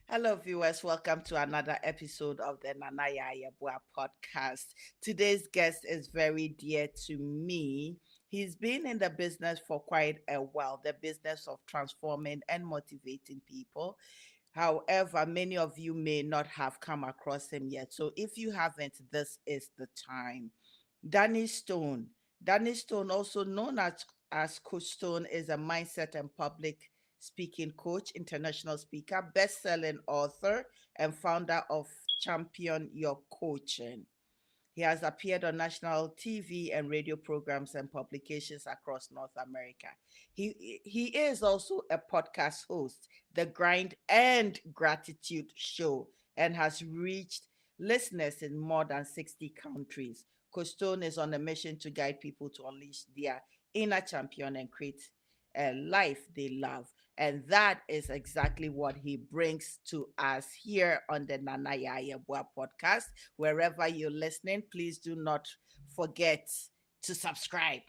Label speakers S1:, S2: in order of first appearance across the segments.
S1: Hello, viewers. Welcome to another episode of the Nanaya Yabua podcast. Today's guest is very dear to me. He's been in the business for quite a while, the business of transforming and motivating people. However, many of you may not have come across him yet. So if you haven't, this is the time. Danny Stone. Danny Stone, also known as Coach Stone, is a mindset and public speaking coach, international speaker, best-selling author, and founder of Champion Your Coaching. He has appeared on national TV and radio programs and publications across North America. He is also a podcast host, The Grind and Gratitude Show, and has reached listeners in more than 60 countries. Costone is on a mission to guide people to unleash their inner champion and create a life they love. And that is exactly what he brings to us here on the Nana Yayabua podcast. Wherever you're listening, please do not forget to subscribe.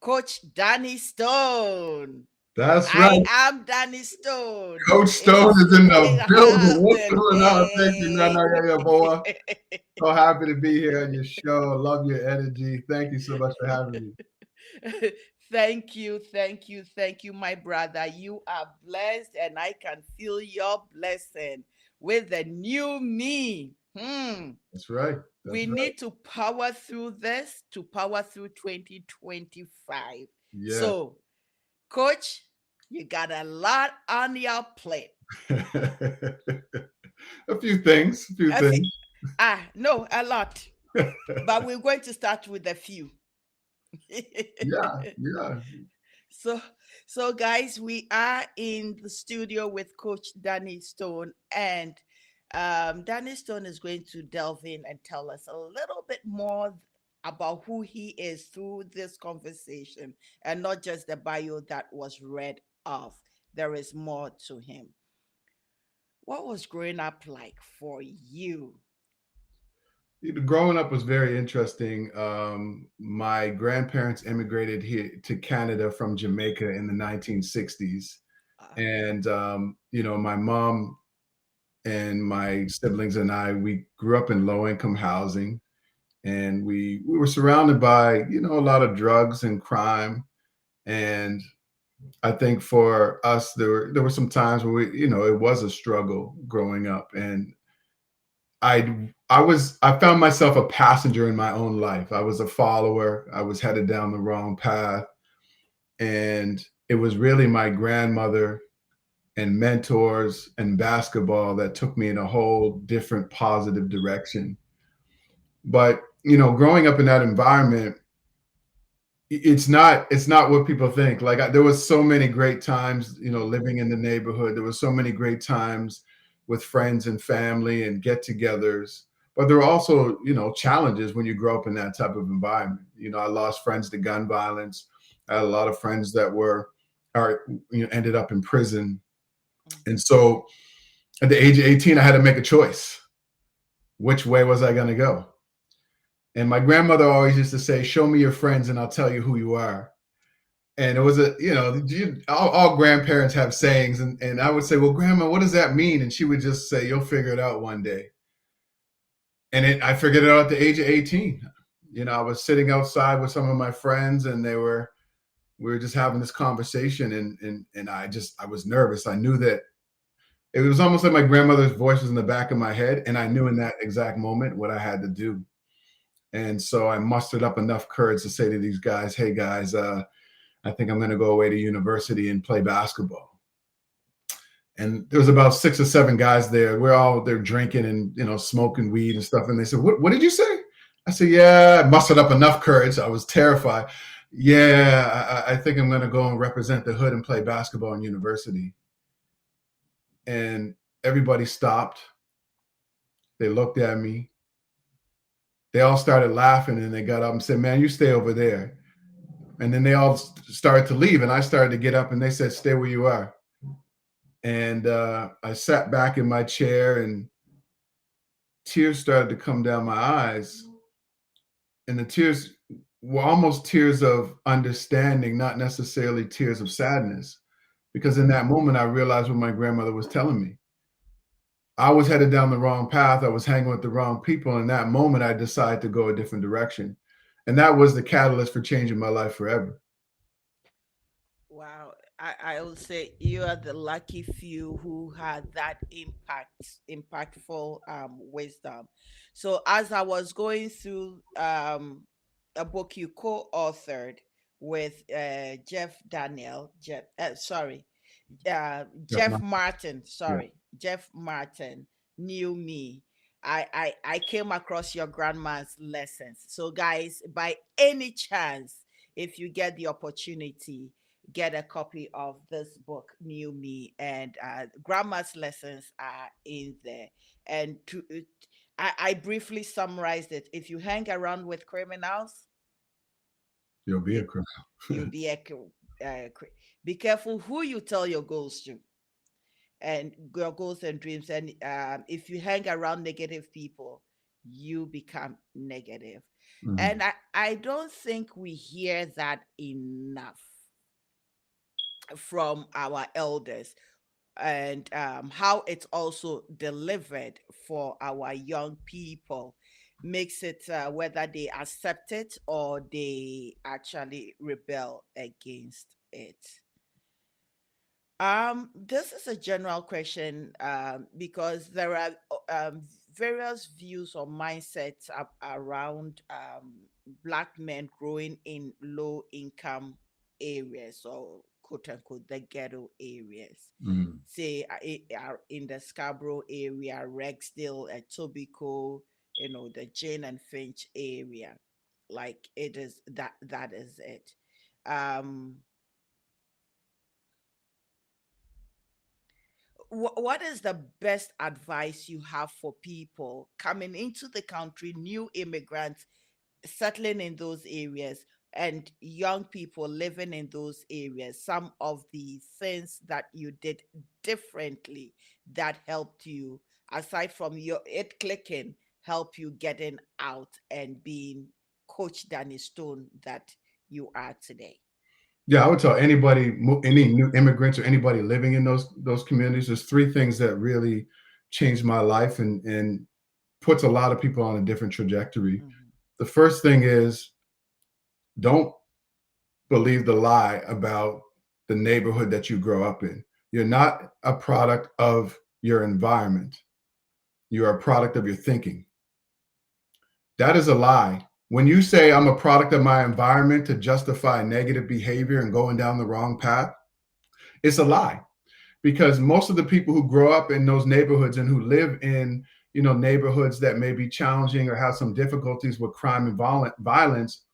S1: Coach Danny Stone.
S2: That's
S1: I
S2: right.
S1: am Danny Stone.
S2: Coach Stone
S1: Is
S2: is in
S1: in
S2: the
S1: the
S2: building. What's
S1: building.
S2: going on? Thank you,
S1: Hey.
S2: Nana Yaya Boa. So happy to be here on your show. Love your energy. Thank you so much for having me.
S1: Thank you, my brother. You are blessed, and I can feel your blessing with the new me.
S2: That's right.
S1: We
S2: That's right.
S1: need to power through this to power through 2025.
S2: Yeah.
S1: So, coach, you got a lot on your plate.
S2: A few things. A few
S1: A few,
S2: things.
S1: no, a lot. But we're going to start with a few.
S2: Yeah. Yeah.
S1: so so guys, we are in the studio with Coach Danny Stone, and Danny Stone is going to delve in and tell us a little bit more about who he is through this conversation, and not just the bio that was read off. There is more to him. What was growing up like for you?
S2: Growing up was very interesting. My grandparents immigrated here to Canada from Jamaica in the 1960s.
S1: uh,
S2: And, my mom and my siblings and I, we grew up in low income housing, and we were surrounded by, a lot of drugs and crime. And I think for us, there were some times where it was a struggle growing up. And I found myself a passenger in my own life. I was a follower. I was headed down the wrong path. And it was really my grandmother and mentors and basketball that took me in a whole different positive direction. But, growing up in that environment, it's not what people think. Like there was so many great times, living in the neighborhood. There was so many great times with friends and family and get-togethers. But there were also, challenges when you grow up in that type of environment. I lost friends to gun violence. I had a lot of friends that ended up in prison. And so at the age of 18, I had to make a choice. Which way was I going to go? And my grandmother always used to say, "Show me your friends and I'll tell you who you are." And it was all grandparents have sayings. And I would say, "Well, Grandma, what does that mean?" And she would just say, "You'll figure it out one day." And I figured it out at the age of 18. I was sitting outside with some of my friends, and we were just having this conversation. And I was nervous. I knew that it was almost like my grandmother's voice was in the back of my head. And I knew in that exact moment what I had to do. And so I mustered up enough courage to say to these guys, "Hey guys, I think I'm going to go away to university and play basketball." And there was about 6 or 7 guys there. They're drinking and smoking weed and stuff. And they said, "What did you say?" I said, "Yeah, I mustered up enough courage. I was terrified. Yeah, I think I'm going to go and represent the hood and play basketball in university." And everybody stopped. They looked at me. They all started laughing, and they got up and said, "Man, you stay over there." And then they all started to leave, and I started to get up, and they said, "Stay where you are." And I sat back in my chair, and tears started to come down my eyes. And the tears were almost tears of understanding, not necessarily tears of sadness. Because in that moment, I realized what my grandmother was telling me. I was headed down the wrong path. I was hanging with the wrong people. In that moment, I decided to go a different direction. And that was the catalyst for changing my life forever.
S1: Wow. I will say you are the lucky few who had that impactful wisdom. So as I was going through a book you co-authored with
S2: Yep.
S1: Jeff Martin,
S2: Yeah.
S1: Jeff Martin, Knew Me. I came across your grandma's lessons. So guys, by any chance, if you get the opportunity, get a copy of this book, New Me, and grandma's lessons are in there. And I briefly summarized it. If you hang around with criminals,
S2: You'll be a
S1: you
S2: criminal.
S1: you'll be be careful who you tell your goals to and your goals and dreams. And if you hang around negative people, you become negative.
S2: Mhm.
S1: And I don't think we hear that enough from our elders, and how it's also delivered for our young people makes it whether they accept it or they actually rebel against it. This is a general question because there are various views or mindsets around black men growing in low income areas, or quote unquote the ghetto areas.
S2: Mhm.
S1: Say in the Scarborough area, Rexdale, Etobicoke, the Jane and Finch area. Like it is that is it. Um, what is the best advice you have for people coming into the country, new immigrants settling in those areas, and young people living in those areas? Some of the things that you did differently that helped you, aside from your it clicking, help you getting out and being Coach Danny Stone that you are today.
S2: Yeah, I would tell anybody, any new immigrants or anybody living in those communities, there's three things that really changed my life and puts a lot of people on a different trajectory.
S1: Mhm.
S2: The first thing is, don't believe the lie about the neighborhood that you grow up in. You're not a product of your environment. You are a product of your thinking. That is a lie. When you say I'm a product of my environment to justify negative behavior and going down the wrong path, it's a lie, because most of the people who grow up in those neighborhoods and who live in neighborhoods that may be challenging or have some difficulties with crime and violence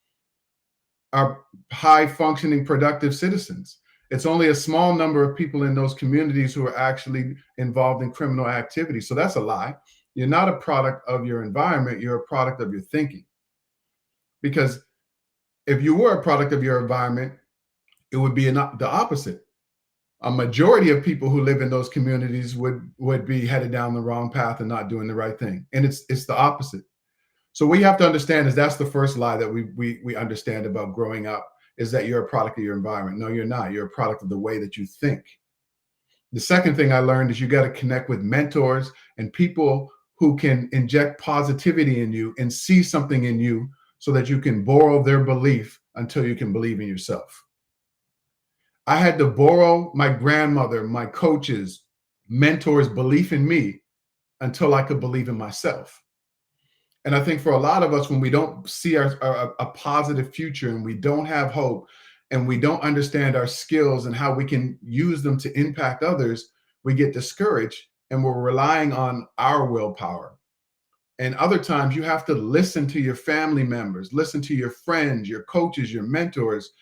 S2: are high functioning productive citizens. It's only a small number of people in those communities who are actually involved in criminal activity. So that's a lie. You're not a product of your environment, you're a product of your thinking. Because if you were a product of your environment, it would be the opposite. A majority of people who live in those communities would be headed down the wrong path and not doing the right thing. And it's the opposite. So what you have to understand is that's the first lie that we understand about growing up, is that you're a product of your environment. No, you're not. You're a product of the way that you think. The second thing I learned is you got to connect with mentors and people who can inject positivity in you and see something in you so that you can borrow their belief until you can believe in yourself. I had to borrow my grandmother, my coaches, mentors' belief in me until I could believe in myself. And I think for a lot of us, when we don't see a positive future and we don't have hope and we don't understand our skills and how we can use them to impact others, we get discouraged and we're relying on our willpower. And other times you have to listen to your family members, listen to your friends, your coaches, your mentors,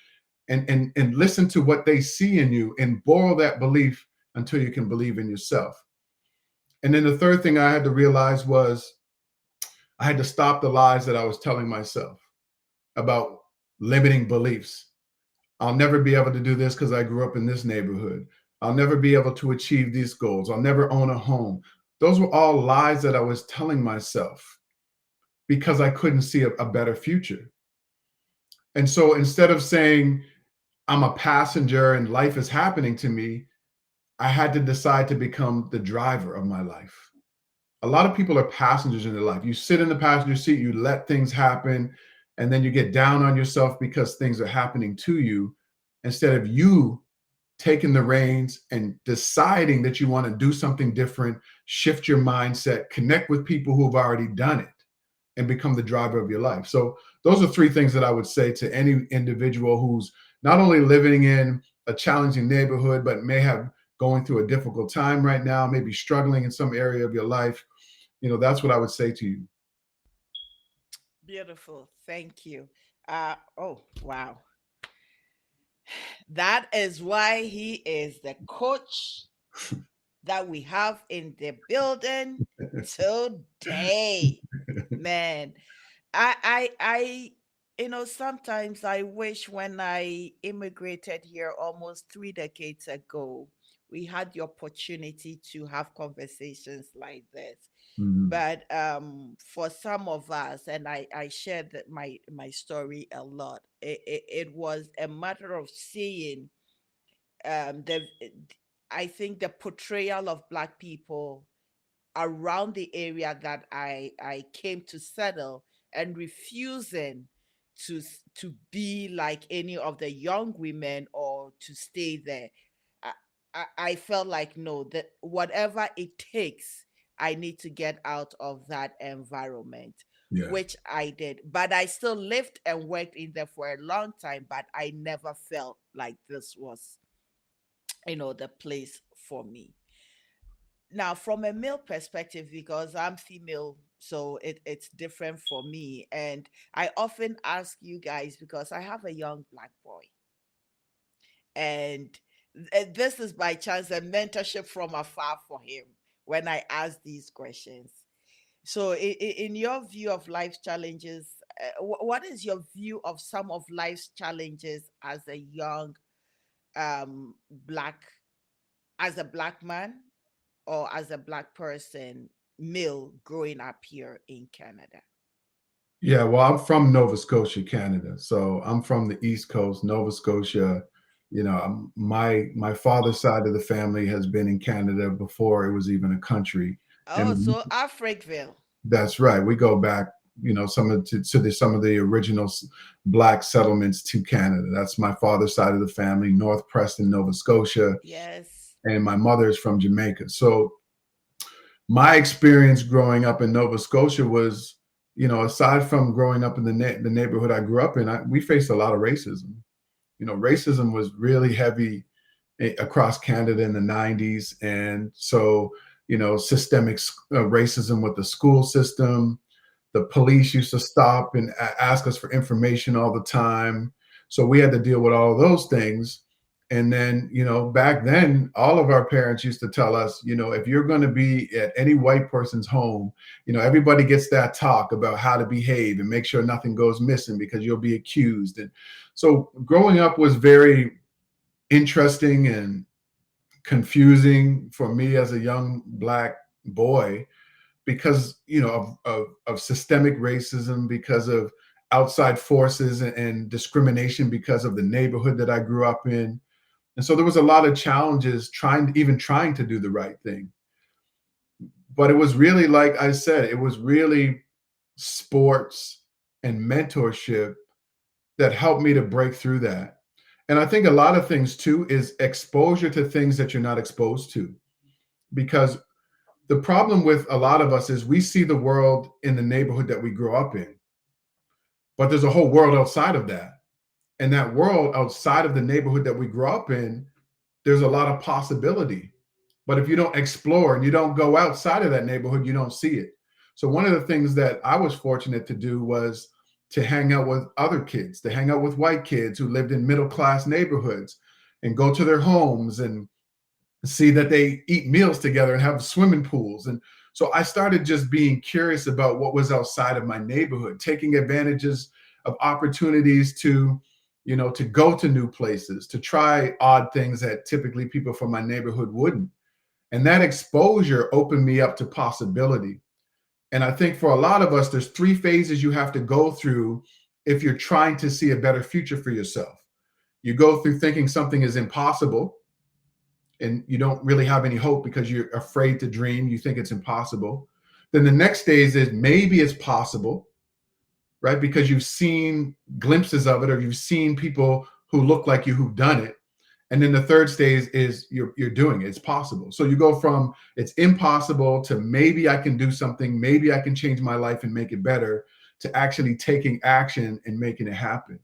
S2: and listen to what they see in you and borrow that belief until you can believe in yourself. And then the third thing I had to realize was I had to stop the lies that I was telling myself about limiting beliefs. I'll never be able to do this because I grew up in this neighborhood. I'll never be able to achieve these goals. I'll never own a home. Those were all lies that I was telling myself because I couldn't see a better future. And so instead of saying I'm a passenger and life is happening to me, I had to decide to become the driver of my life. A lot of people are passengers in their life. You sit in the passenger seat, you let things happen, and then you get down on yourself because things are happening to you instead of you taking the reins and deciding that you want to do something different, shift your mindset, connect with people who have already done it, and become the driver of your life. So, those are three things that I would say to any individual who's not only living in a challenging neighborhood, but may have going through a difficult time right now, maybe struggling in some area of your life. That's what I would say to you.
S1: Beautiful. Thank you. Oh, wow. That is why he is the coach that we have in the building today. Man, I sometimes I wish when I immigrated here almost 3 decades ago, we had the opportunity to have conversations like this.
S2: Mhm.
S1: But for some of us, and I shared that my story a lot, it was a matter of seeing the I think the portrayal of black people around the area that I came to settle, and refusing to be like any of the young women or to stay there. I, I felt like, no, that whatever it takes, I need to get out of that environment,
S2: Yeah.
S1: which I did. But I still lived and worked in there for a long time, but I never felt like this was, the place for me. Now, from a male perspective, because I'm female, so it's different for me. And I often ask you guys, because I have a young black boy, and this is by chance a mentorship from afar for him when I ask these questions. So, in your view of life's challenges, what is your view of some of life's challenges as a young black, as a black man, or as a black person, male, growing up here in Canada?
S2: Yeah, well, I'm from Nova Scotia, Canada. So I'm from the East Coast, Nova Scotia. My father's side of the family has been in Canada before it was even a country,
S1: Oh,
S2: and
S1: so Africville.
S2: that's right. We go back, some of the original black settlements to Canada. That's my father's side of the family, North Preston, Nova Scotia,
S1: Yes.
S2: and my mother is from Jamaica. So my experience growing up in Nova Scotia was, aside from growing up in the neighborhood I grew up in, we faced a lot of racism. Racism was really heavy across Canada in the 90s. And so, systemic racism with the school system. The police used to stop and ask us for information all the time. So we had to deal with all of those things. And then, back then, all of our parents used to tell us, if you're going to be at any white person's home, everybody gets that talk about how to behave and make sure nothing goes missing because you'll be accused. And so growing up was very interesting and confusing for me as a young black boy because of systemic racism, because of outside forces and discrimination because of the neighborhood that I grew up in. And so there was a lot of challenges trying to do the right thing. But it was really, like I said, it was really sports and mentorship that helped me to break through that. And I think a lot of things too is exposure to things that you're not exposed to. Because the problem with a lot of us is we see the world in the neighborhood that we grew up in, but there's a whole world outside of that. And that world outside of the neighborhood that we grew up in, there's a lot of possibility. But if you don't explore and you don't go outside of that neighborhood, you don't see it. So one of the things that I was fortunate to do was to hang out with other kids, to hang out with white kids who lived in middle class neighborhoods and go to their homes and see that they eat meals together and have swimming pools. And so I started just being curious about what was outside of my neighborhood, taking advantages of opportunities to go to new places, to try odd things that typically people from my neighborhood wouldn't. And that exposure opened me up to possibility. And I think for a lot of us, there's three phases you have to go through if you're trying to see a better future for yourself. You go through thinking something is impossible and you don't really have any hope because you're afraid to dream. You think it's impossible. Then the next stage is maybe it's possible, right? Because you've seen glimpses of it, or you've seen people who look like you who've done it. And then the third stage is you're doing it. It's possible. So you go from it's impossible to maybe I can do something, maybe I can change my life and make it better, to actually taking action and making it happen.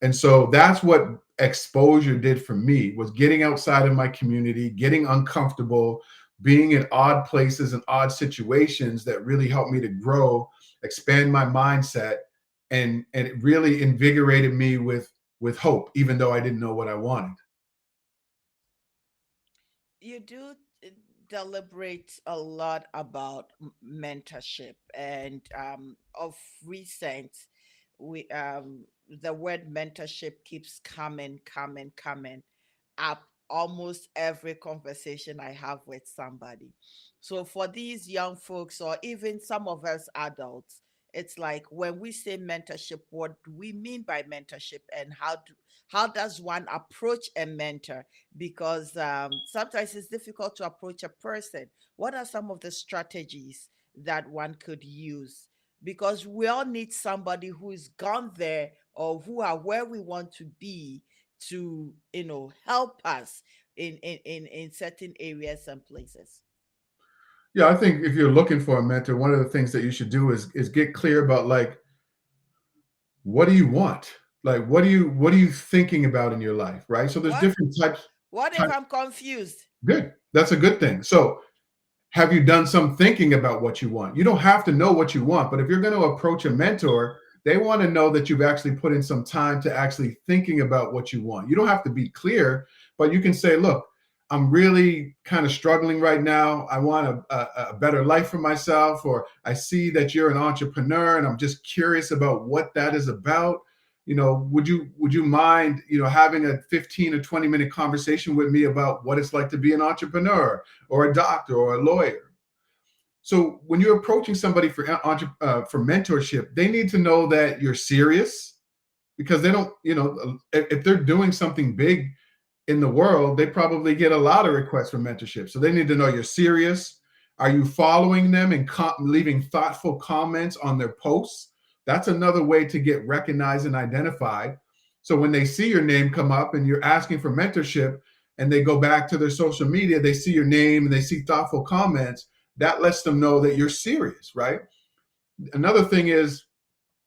S2: And so that's what exposure did for me, was getting outside of my community, getting uncomfortable, being in odd places and odd situations that really helped me to grow, expand my mindset, and it really invigorated me with hope, even though I didn't know what I wanted.
S1: You do deliberate a lot about mentorship, and of recent, we the word mentorship keeps coming up almost every conversation I have with somebody. So for these young folks, or even some of us adults, it's like, when we say mentorship, what do we mean by mentorship, and how does one approach a mentor? Because sometimes it's difficult to approach a person. What are some of the strategies that one could use? Because we all need somebody who's gone there, or who are where we want to be, to help us in certain areas and places.
S2: Yeah, I think if you're looking for a mentor, one of the things that you should do is get clear about, like, what do you want? Like, what are you thinking about in your life, right? So there's
S1: what
S2: different types.
S1: what if I'm confused?
S2: Good. That's a good thing. So have you done some thinking about what you want? You don't have to know what you want, but if you're going to approach a mentor, they want to know that you've actually put in some time to actually thinking about what you want. You don't have to be clear, but you can say, look, I'm really kind of struggling right now. I want a better life for myself, or I see that you're an entrepreneur and I'm just curious about what that is about. Would you mind, having a 15 or 20-minute conversation with me about what it's like to be an entrepreneur, or a doctor, or a lawyer? So when you're approaching somebody for mentorship, they need to know that you're serious, because they don't, if they're doing something big in the world, they probably get a lot of requests for mentorship. So they need to know you're serious. Are you following them and leaving thoughtful comments on their posts? That's another way to get recognized and identified. So when they see your name come up and you're asking for mentorship, and they go back to their social media, they see your name and they see thoughtful comments, that lets them know that you're serious, right? Another thing is,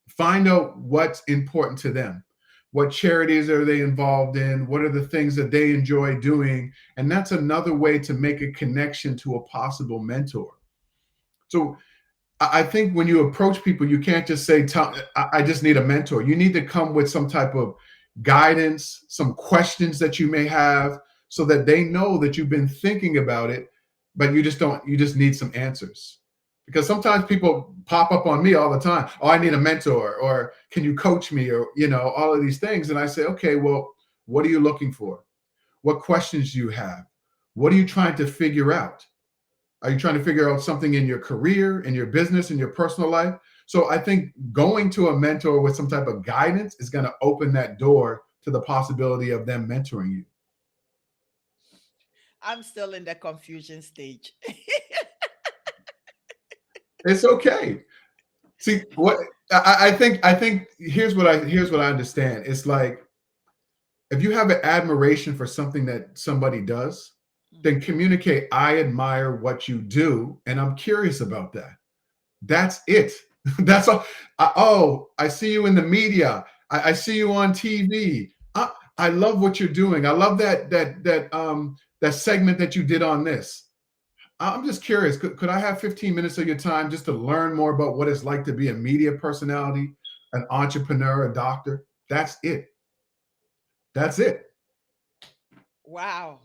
S2: find out what's important to them. What charities are they involved in? What are the things that they enjoy doing? And that's another way to make a connection to a possible mentor. So I think when you approach people, you can't just say, I just need a mentor. You need to come with some type of guidance, some questions that you may have, so that they know that you've been thinking about it, but you just need some answers. Because sometimes people pop up on me all the time. Oh, I need a mentor, or can you coach me, or, all of these things. And I say, okay, well, what are you looking for? What questions do you have? What are you trying to figure out? Are you trying to figure out something in your career, in your business, in your personal life? So I think going to a mentor with some type of guidance is going to open that door to the possibility of them mentoring you.
S1: I'm still in the confusion stage.
S2: It's okay. See what I think here's what I understand. It's like, if you have an admiration for something that somebody does, then communicate, I admire what you do and I'm curious about that. That's it. That's all. I see you in the media. I see you on TV. I love what you're doing. I love that segment that you did on this. I'm just curious. Could I have 15 minutes of your time just to learn more about what it's like to be a media personality, an entrepreneur, a doctor? That's it. That's it.
S1: Wow.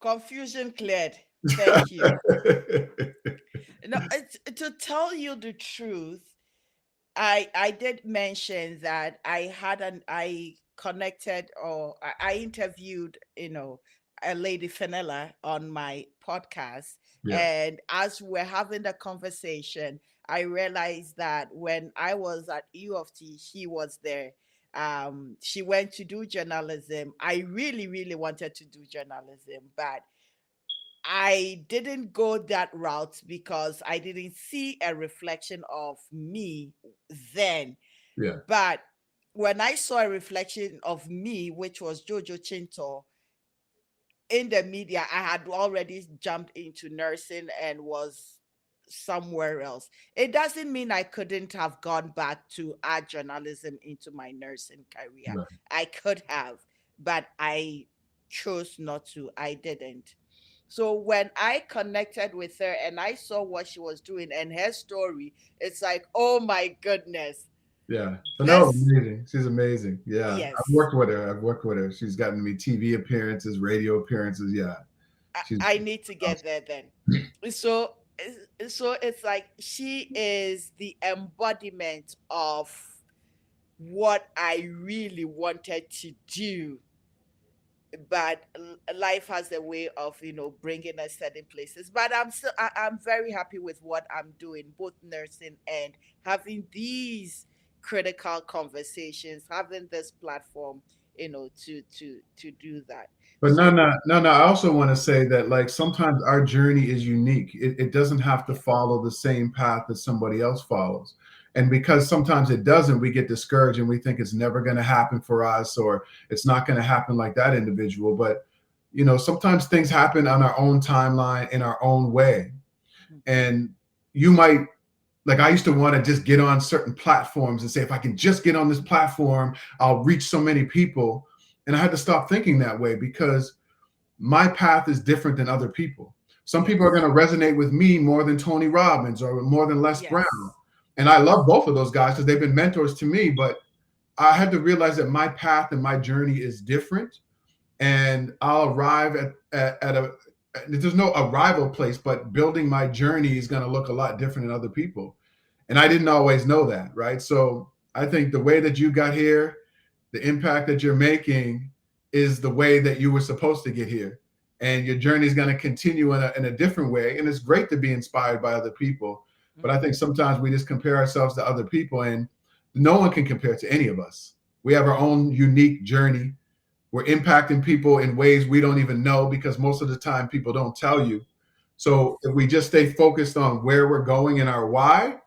S1: Confusion cleared. Thank you. No, to tell you the truth, I did mention that I connected, or I interviewed, a lady Fenella on my podcast,
S2: Yeah.
S1: and as we're having the conversation, I realized that when I was at U of T, she was there. She went to do journalism. I really, really wanted to do journalism, but I didn't go that route because I didn't see a reflection of me then.
S2: Yeah.
S1: But when I saw a reflection of me, which was Jojo Chinto, in the media, I had already jumped into nursing and was somewhere else. It doesn't mean I couldn't have gone back to add journalism into my nursing career.
S2: Right.
S1: I could have, but I chose not to. I didn't. So when I connected with her and I saw what she was doing and her story, it's like, oh my goodness,
S2: Yeah. But no,
S1: this,
S2: amazing. She's amazing. Yeah. I've
S1: yes,
S2: worked with her. I've worked with her. She's gotten me TV appearances, radio appearances. Yeah. She's
S1: I need to
S2: awesome.
S1: get there then. So, so it's like she is the embodiment of what I really wanted to do, but life has a way of bringing us certain places. But I'm very happy with what I'm doing, both nursing and having these critical conversations, having this platform, to do that.
S2: But no,
S1: So
S2: no, no, no. I also want to say that, like, sometimes our journey is unique. It doesn't have to
S1: yeah.
S2: follow the same path that somebody else follows. And because sometimes it doesn't, we get discouraged and we think it's never going to happen for us, or it's not going to happen like that individual. But, sometimes things happen on our own timeline in our own way.
S1: Mhm.
S2: And you might, like, I used to want to just get on certain platforms and say, if I can just get on this platform, I'll reach so many people. And I had to stop thinking that way because my path is different than other people. Some people are
S1: Yes.
S2: going to resonate with me more than Tony Robbins or more than Les Brown.
S1: Yes.
S2: And I love both of those guys because they've been mentors to me. But I had to realize that my path and my journey is different. And I'll arrive at a, there's no arrival place, but building my journey is going to look a lot different than other people. And I didn't always know that. Right. So I think the way that you got here, the impact that you're making is the way that you were supposed to get here. And your journey is going to continue in a different way. And it's great to be inspired by other people. But I think
S1: Mhm.
S2: sometimes we just compare ourselves to other people, and no one can compare to any of us. We have our own unique journey. We're impacting people in ways we don't even know because most of the time people don't tell you. So
S1: Yes.
S2: if we just stay focused on where we're going and our why,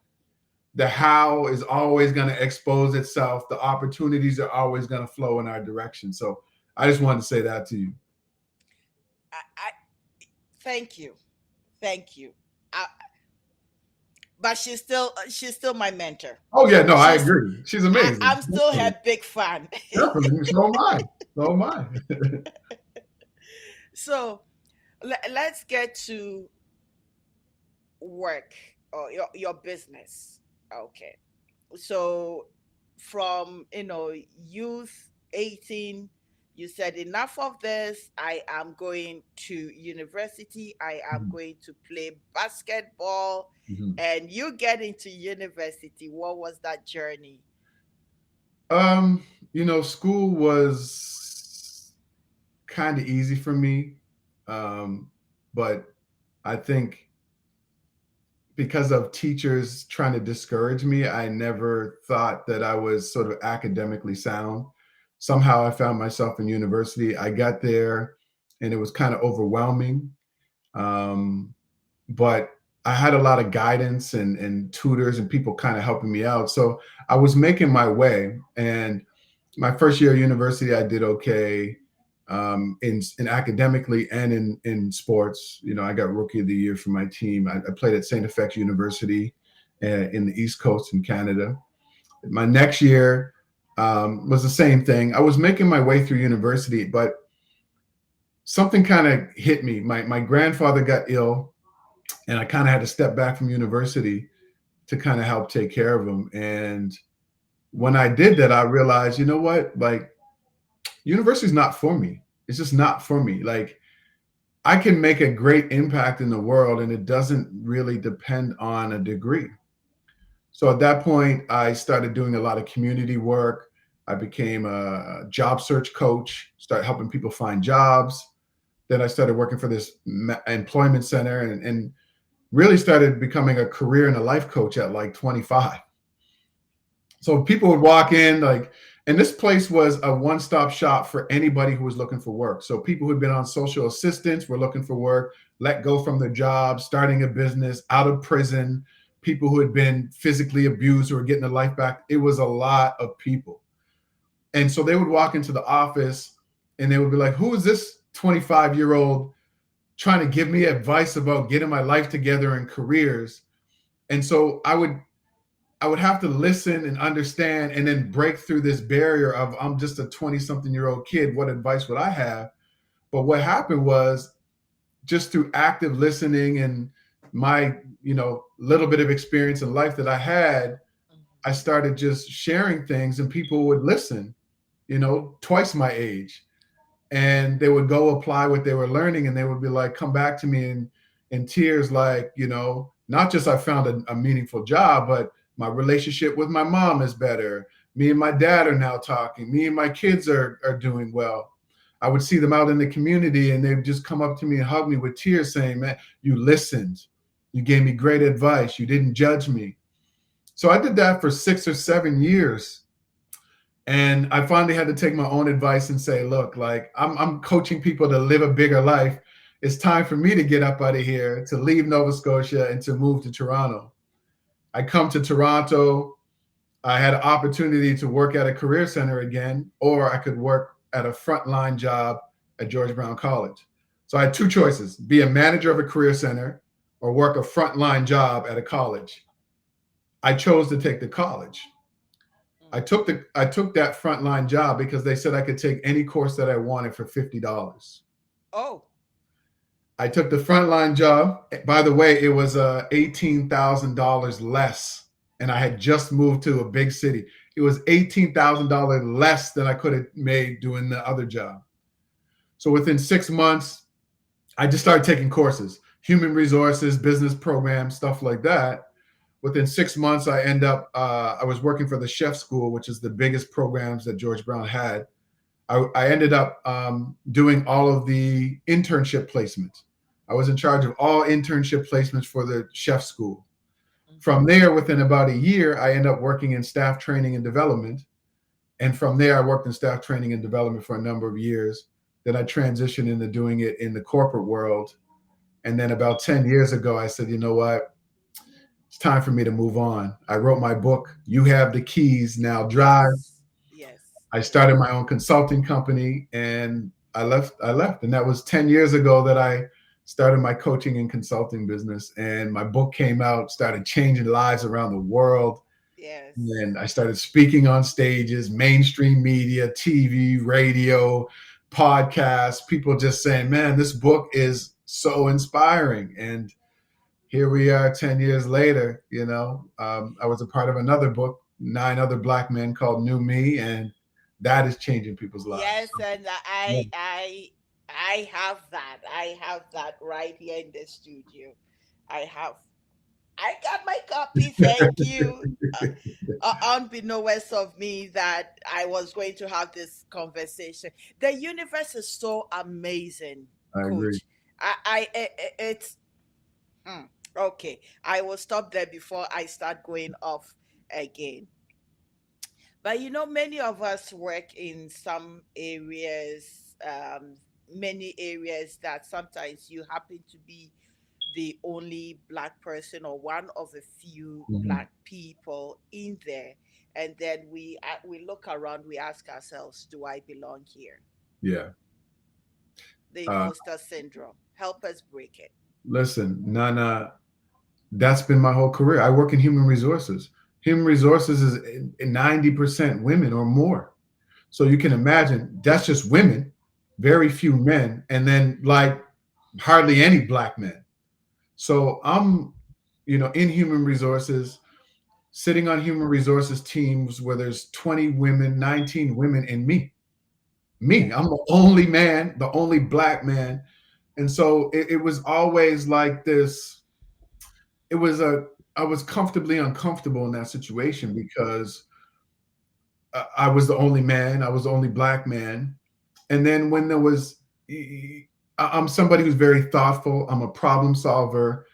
S2: the how is always going to expose itself. The opportunities are always going to flow in our direction. So I just wanted to say that to you.
S1: I thank you. Thank you. I, but she's still my mentor.
S2: Oh yeah, no, I
S1: She's
S2: agree. She's
S1: I,
S2: amazing.
S1: I'm still
S2: Definitely,
S1: her big fan.
S2: definitely. So am I. So am I.
S1: So let's get to work or your business. Okay. So from youth 18, you said enough of this. I am going to university. I am
S2: Mhm,
S1: going to play basketball.
S2: mhm.
S1: And you get into university. What was that journey?
S2: Um, school was kind of easy for me, but I think because of teachers trying to discourage me, I never thought that I was sort of academically sound. Somehow I found myself in university. I got there and it was kind of overwhelming. Um, but I had a lot of guidance and tutors and people kind of helping me out. So I was making my way. And my first year of university, I did okay in academically and in sports. I got rookie of the year for my team. I played at St. FX University in the East Coast in Canada. My next year was the same thing. I was making my way through university, but something kind of hit me. My grandfather got ill, and I kind of had to step back from university to kind of help take care of him. And when I did that, I realized, you know what? Like, university is not for me. It's just not for me. Like, I can make a great impact in the world, and it doesn't really depend on a degree. So at that point, I started doing a lot of community work. I became a job search coach, started helping people find jobs. Then I started working for this employment center and really started becoming a career and a life coach at like 25. So people would walk in like, and this place was a one-stop shop for anybody who was looking for work. So people who'd been on social assistance were looking for work. let go from their jobs, starting a business, out of prison, people who had been physically abused who were getting their life back. It was a lot of people. And so they would walk into the office and they would be like, who is this 25-year-old trying to give me advice about getting my life together and careers? And so I would have to listen and understand and then break through this barrier of I'm just a 20 something year old kid. What advice would I have? But what happened was just through active listening and my, little bit of experience in life that I had, I
S1: Mhm.
S2: started just sharing things and people would listen, twice my age. And they would go apply what they were learning and they would be like, come back to me in tears, like, not just I found a meaningful job, but my relationship with my mom is better. Me and my dad are now talking. Me and my kids are doing well. I would see them out in the community and they'd just come up to me and hug me with tears saying, man, you listened. You gave me great advice. You didn't judge me. So I did that for 6 or 7 years. And I finally had to take my own advice and say, look, like I'm coaching people to live a bigger life. It's time for me to get up out of here, to leave Nova Scotia and to move to Toronto. I come to Toronto. I had an opportunity to work at a career center again, or I could work at a frontline job at George Brown College. So I had two choices: be a manager of a career center or work a frontline job at a college. I chose to take the college. I took that frontline job because they said I could take any course that I wanted for $50.
S1: Oh,
S2: I took the frontline job. By the way, it was $18,000 less, and I had just moved to a big city. It was $18,000 less than I could have made doing the other job. So within 6 months, I just started taking courses, human resources, business programs, stuff like that. Within 6 months, I was working for the chef school, which is the biggest programs that George Brown had. I ended up doing all of the internship placements. I was in charge of all internship placements for the chef school. From
S1: mhm.
S2: there, within about a year, I ended up working in staff training and development. And from there, I worked in staff training and development for a number of years. Then I transitioned into doing it in the corporate world. And then about 10 years ago, I said, you know what? It's time for me to move on. I wrote my book, You Have the Keys, Now Drive.
S1: Yes, yes,
S2: I started
S1: yes,
S2: my own consulting company and I left. And that was 10 years ago that I started my coaching and consulting business. And my book came out, started changing lives around the world.
S1: yes,
S2: And I started speaking on stages, mainstream media, TV, radio, podcasts, people just saying, man, this book is so inspiring. And here we are 10 years later. I was a part of another book, Nine Other Black Men, called New Me, and that is changing people's lives.
S1: yes, and
S2: Yeah,
S1: I have that. I have that right here in the studio. I have. I got my copy. Thank you. Unbeknownst of me that I was going to have this conversation. The universe is so amazing,
S2: I agree.
S1: Coach. It's okay. I will stop there before I start going off again. But many of us work in some areas, many areas that sometimes you happen to be the only black person or one of a few
S2: Mhm.
S1: black people in there, and then we look around, we ask ourselves, do I belong here?
S2: Yeah.
S1: The
S2: Uh,
S1: imposter syndrome. Help us break it.
S2: Listen, Nana, that's been my whole career. I work in human resources. Human resources is 90% women or more. So you can imagine that's just women, very few men, and then like hardly any black men. So I'm, in human resources, sitting on human resources teams where there's 20 women, 19 women, and me. Me,
S1: Yeah.
S2: I'm the only man, the only black man. And so it was always like this. It was I was comfortably uncomfortable in that situation because I was the only man, I was the only black man. And then when there was, I'm somebody who's very thoughtful, I'm a problem solver.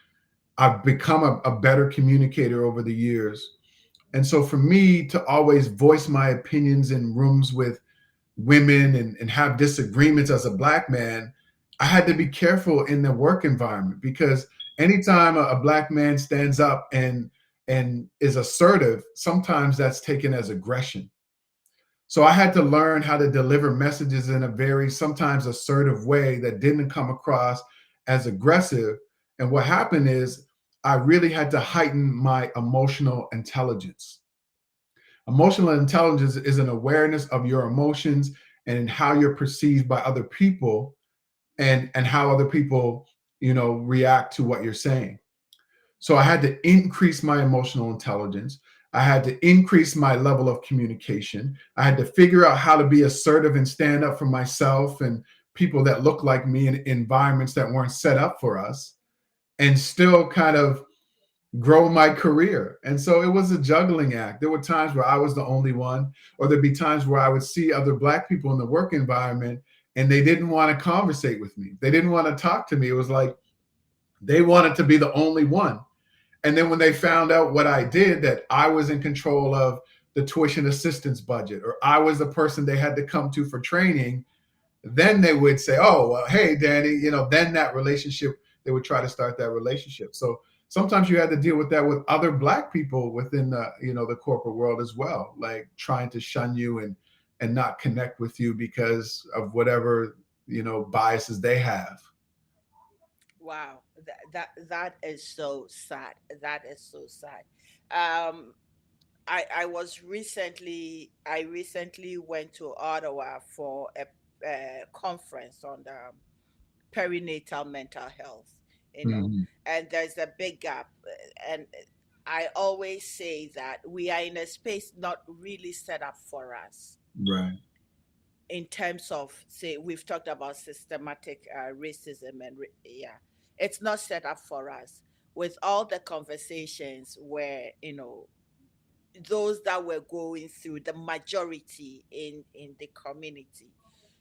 S2: I've become a better communicator over the years. And so for me to always voice my opinions in rooms with women and have disagreements as a black man, I had to be careful in the work environment because anytime a black man stands up and is assertive, sometimes that's taken as aggression. So I had to learn how to deliver messages in a very sometimes assertive way that didn't come across as aggressive. And what happened is I really had to heighten my emotional intelligence. Emotional intelligence is an awareness of your emotions and how you're perceived by other people, and how other people, react to what you're saying. So I had to increase my emotional intelligence. I had to increase my level of communication. I had to figure out how to be assertive and stand up for myself and people that look like me in environments that weren't set up for us, and still kind of grow my career. And so it was a juggling act. There were times where I was the only one, or there'd be times where I would see other black people in the work environment and they didn't want to conversate with me. They didn't want to talk to me. It was like they wanted to be the only one. And then when they found out what I did, that I was in control of the tuition assistance budget, or I was the person they had to come to for training, then they would say, "Oh, well, hey, Danny," then that relationship, they would try to start that relationship. So sometimes you had to deal with that with other black people within the corporate world as well, like trying to shun you and not connect with you because of whatever, biases they have.
S1: Wow, that is so sad. That is so sad. Um, I recently went to Ottawa for a conference on the perinatal mental health. You know,
S2: Mhm.
S1: and there's a big gap, and I always say that we are in a space not really set up for us
S2: Right.
S1: in terms of, say, we've talked about systematic racism and yeah, it's not set up for us with all the conversations where, those that were going through the majority in the community.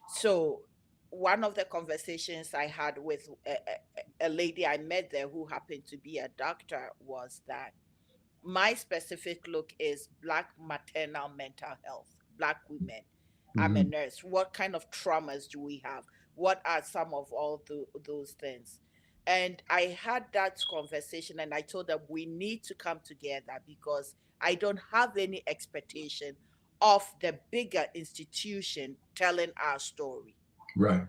S1: So one of the conversations I had with a lady I met there who happened to be a doctor was that my specific look is Black maternal mental health, Black women. I'm a
S2: Hmm.
S1: nurse. What kind of traumas do we have? What are some of all those things? And I had that conversation and I told them we need to come together because I don't have any expectation of the bigger institution telling our story.
S2: Right.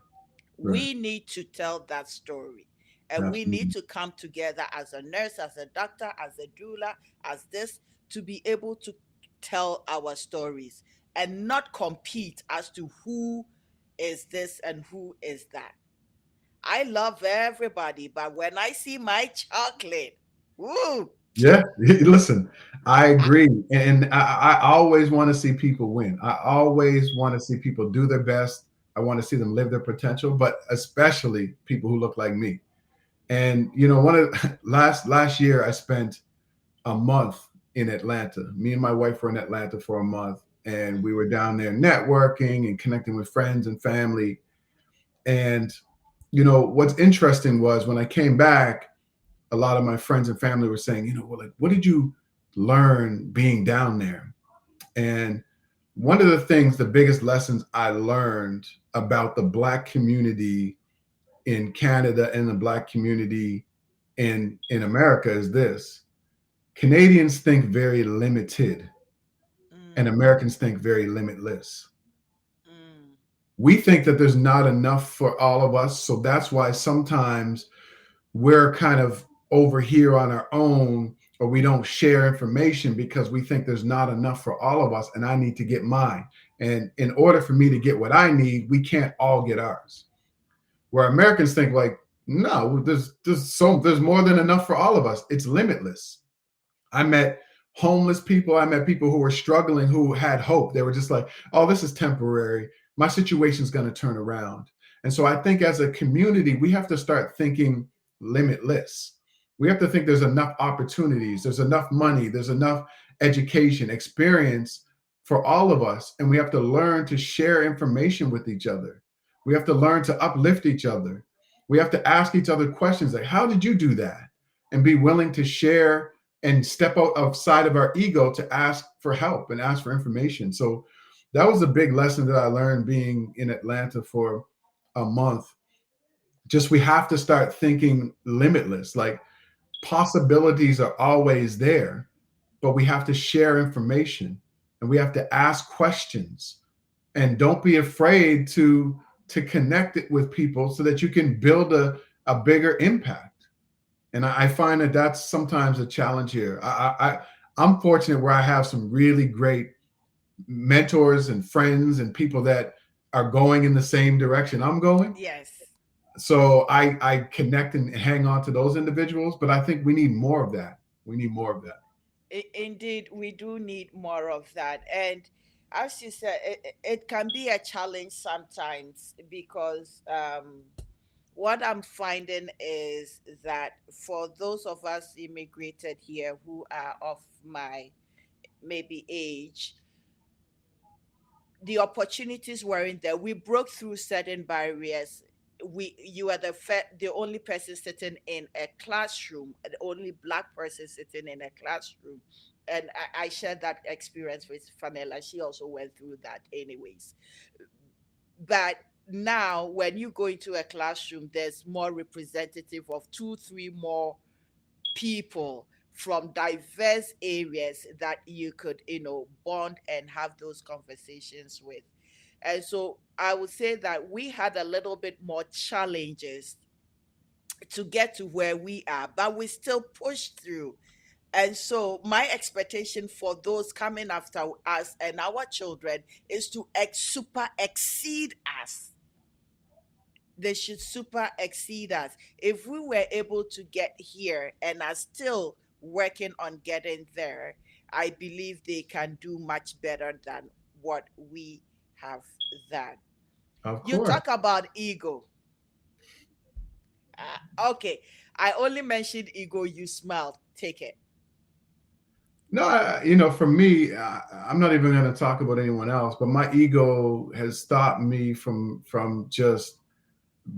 S2: Right.
S1: We need to tell that story. And we need
S2: Absolutely.
S1: to come together as a nurse, as a doctor, as a doula, as this, to be able to tell our stories and not compete as to who is this and who is that. I love everybody, but when I see my chocolate, woo,
S2: Yeah, listen, I agree, and I always want to see people win. I always want to see people do their best. I want to see them live their potential, but especially people who look like me. And one of last year, I spent a month in Atlanta. Me and my wife were in Atlanta for a month, and we were down there networking and connecting with friends and family. And what's interesting was when I came back, a lot of my friends and family were saying, well, like, what did you learn being down there? And one of the things, the biggest lessons I learned about the Black community in Canada and the Black community in America is this: Canadians think very limited, and
S1: mm,
S2: Americans think very limitless.
S1: mm,
S2: We think that there's not enough for all of us, so that's why sometimes we're kind of over here on our own, or we don't share information because we think there's not enough for all of us and I need to get mine. And in order for me to get what I need, we can't all get ours. Where Americans think like, no, there's more than enough for all of us. It's limitless. I met homeless people. I met people who were struggling, who had hope. They were just like, oh, this is temporary. My situation's going to turn around. And so I think as a community, we have to start thinking limitless. We have to think there's enough opportunities, there's enough money, there's enough education, experience for all of us. And we have to learn to share information with each other. We have to learn to uplift each other. We have to ask each other questions like, how did you do that? And be willing to share and step outside of our ego to ask for help and ask for information. So that was a big lesson that I learned being in Atlanta for a month. just we have to start thinking limitless. Like possibilities are always there, but we have to share information and we have to ask questions, and don't be afraid to connect it with people so that you can build a bigger impact. And I find that that's sometimes a challenge here. I'm fortunate where I have some really great mentors and friends and people that are going in the same direction I'm going.
S1: Yes.
S2: So I connect and hang on to those individuals, but I think we need more of that. We need more of that.
S1: Indeed, we do need more of that. And as you said, it can be a challenge sometimes because what I'm finding is that for those of us immigrated here who are of my maybe age, the opportunities weren't there. We broke through certain barriers. You are the only person sitting in a classroom, the only black person sitting in a classroom. And I shared that experience with Fanella. She also went through that anyways. But now when you go into a classroom, there's more representative of two, three more people from diverse areas that you could, bond and have those conversations with. And so I would say that we had a little bit more challenges to get to where we are, but we still pushed through. And so my expectation for those coming after us and our children is to super exceed us. They should super exceed us. If we were able to get here and are still working on getting there, I believe they can do much better than what we have done.
S2: Of
S1: You
S2: course.
S1: talk about ego. Okay, I only mentioned ego. You smiled. Take it.
S2: No, for me, I'm not even going to talk about anyone else, but my ego has stopped me from just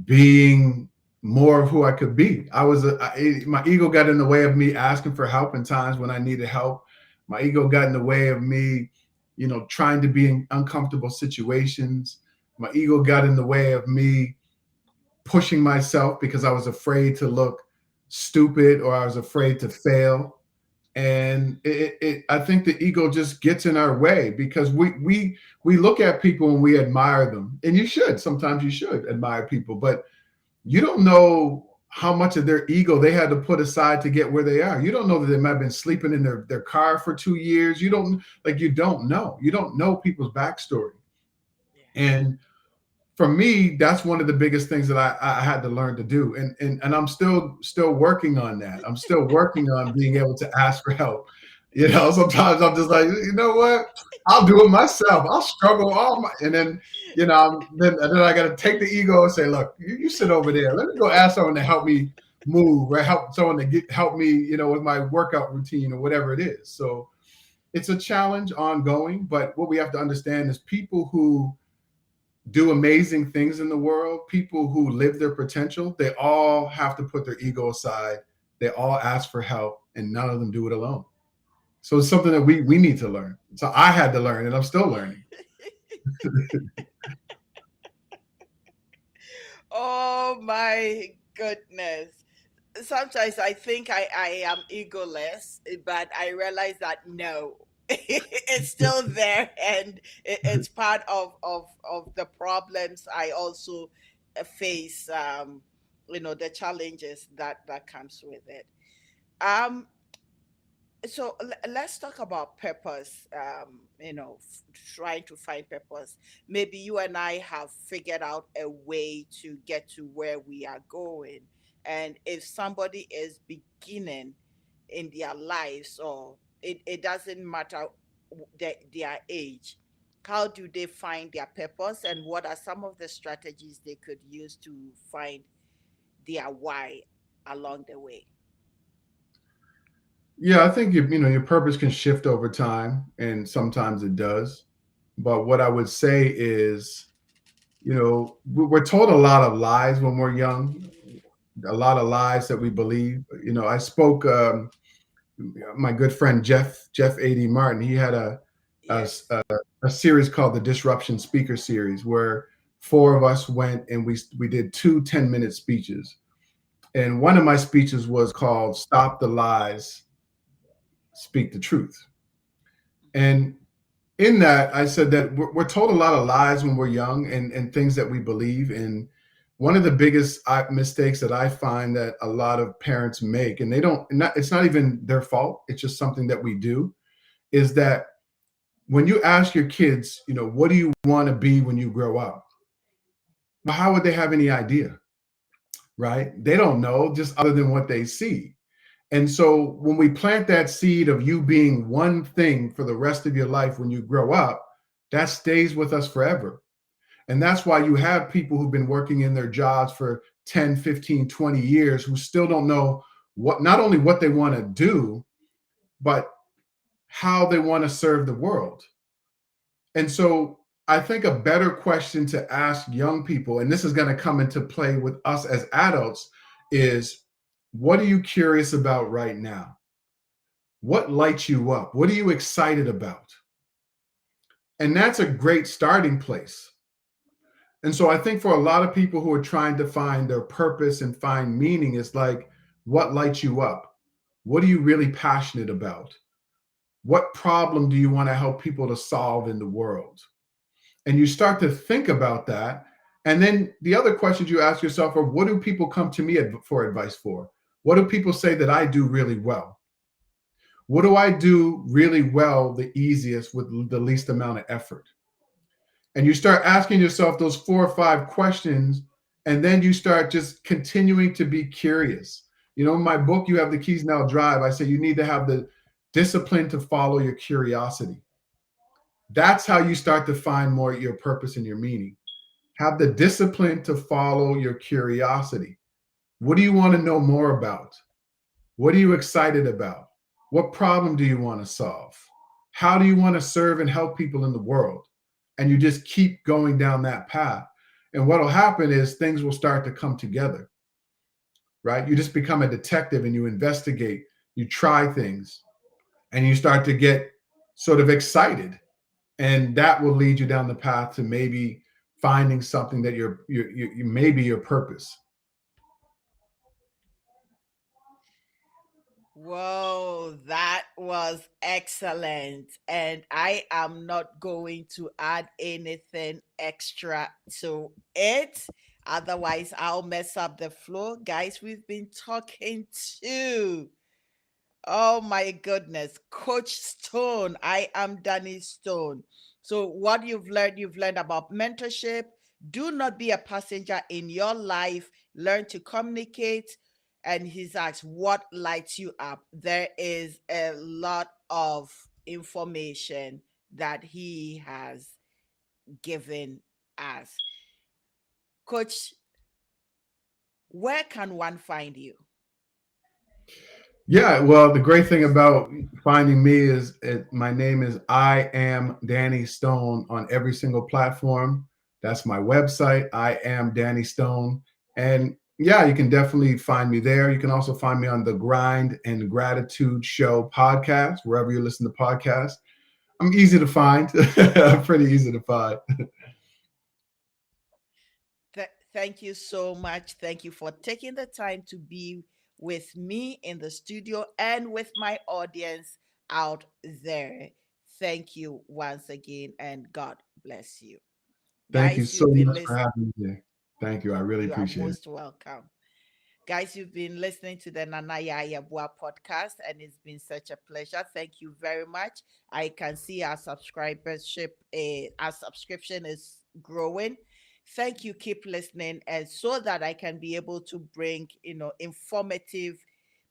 S2: being more of who I could be. My ego got in the way of me asking for help in times when I needed help. My ego got in the way of me, trying to be in uncomfortable situations. My ego got in the way of me pushing myself because I was afraid to look stupid or I was afraid to fail. And I think the ego just gets in our way because we look at people and we admire them, and you should. Sometimes you should admire people, but you don't know how much of their ego they had to put aside to get where they are. You don't know that they might have been sleeping in their car for 2 years. You don't know people's backstory.
S1: Yes.
S2: And for me, that's one of the biggest things that I had to learn to do. And I'm still working on that. I'm still working on being able to ask for help. Sometimes I'm just like, you know what? I'll do it myself. I'll struggle and then, then I got to take the ego and say, look, you sit over there. Let me go ask someone to help me move, or help someone to help me, with my workout routine or whatever it is. So it's a challenge ongoing, but what we have to understand is people who do amazing things in the world, people who live their potential, they all have to put their ego aside. They all ask for help, and none of them do it alone. So it's something that we need to learn. So I had to learn, and I'm still learning.
S1: Oh my goodness. Sometimes I think I am egoless, but I realize that no, it's still there, and it's part of the problems I also face. The challenges that comes with it. Um, so let's talk about purpose. Trying to find purpose. Maybe you and I have figured out a way to get to where we are going. And if somebody is beginning in their lives, or it doesn't matter their age, how do they find their purpose, and what are some of the strategies they could use to find their why along the way?
S2: Yeah, I think your purpose can shift over time, and sometimes it does. But what I would say is, we're told a lot of lies when we're young, a lot of lies that we believe. I spoke. My good friend Jeff A.D. Martin. He had a,
S1: Yes.
S2: a series called the Disruption Speaker Series, where four of us went and we did 2 10-minute speeches. And one of my speeches was called "Stop the Lies, Speak the Truth." And in that, I said that we're told a lot of lies when we're young, and things that we believe. And one of the biggest mistakes that I find that a lot of parents make, and they don't, not, it's not even their fault, it's just something that we do, is that when you ask your kids, what do you want to be when you grow up? Well, how would they have any idea, right? They don't know, just other than what they see. And so when we plant that seed of you being one thing for the rest of your life when you grow up, that stays with us forever. And that's why you have people who've been working in their jobs for 10, 15, 20 years who still don't know not only what they want to do, but how they want to serve the world. And so I think a better question to ask young people, and this is going to come into play with us as adults, is what are you curious about right now? What lights you up? What are you excited about? And that's a great starting place. And so I think for a lot of people who are trying to find their purpose and find meaning, it's like, what lights you up? What are you really passionate about? What problem do you want to help people to solve in the world? And you start to think about that. And then the other questions you ask yourself are, what do people come to me for advice for? What do people say that I do really well? What do I do really well the easiest with the least amount of effort? And you start asking yourself those 4 or 5 questions, and then you start just continuing to be curious. In my book, You Have the Keys Now Drive, I say you need to have the discipline to follow your curiosity. That's how you start to find more your purpose and your meaning. Have the discipline to follow your curiosity. What do you want to know more about? What are you excited about? What problem do you want to solve? How do you want to serve and help people in the world? And you just keep going down that path. And what will happen is things will start to come together, right? You just become a detective and you investigate, you try things, and you start to get sort of excited. And that will lead you down the path to maybe finding something that you maybe your purpose.
S1: Whoa, that was excellent. And I am not going to add anything extra to it. Otherwise, I'll mess up the flow. Guys, we've been talking to, oh my goodness, Coach Stone. I am Danny Stone. So, what you've learned about mentorship. Do not be a passenger in your life. Learn to communicate. And he's asked, what lights you up? There is a lot of information that he has given us. Coach, where can one find you?
S2: Yeah, well, the great thing about finding me is my name is I am Danny Stone on every single platform. That's my website, I am Danny Stone. And yeah, you can definitely find me there. You can also find me on the Grind and Gratitude Show podcast, wherever you listen to podcasts. I'm easy to find, pretty easy to find.
S1: Thank you so much. Thank you for taking the time to be with me in the studio and with my audience out there. Thank you once again, and God bless you.
S2: Thank you
S1: Guys,
S2: so
S1: you've been
S2: much for
S1: listening.
S2: having me here. Thank you. I really
S1: You are
S2: appreciate it.
S1: most welcome. Guys, you've been listening to the Nanaya Yabua podcast, and it's been such a pleasure. Thank you very much. I can see our our subscription is growing. Thank you. Keep listening, and so that I can be able to bring, informative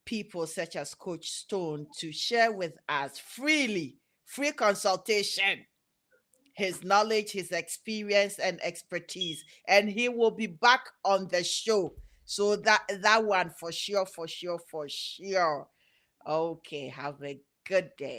S1: people such as Coach Stone to share with us freely, free consultation, his knowledge, his experience, and expertise. And he will be back on the show. So that one for sure, for sure, for sure. Okay, have a good day.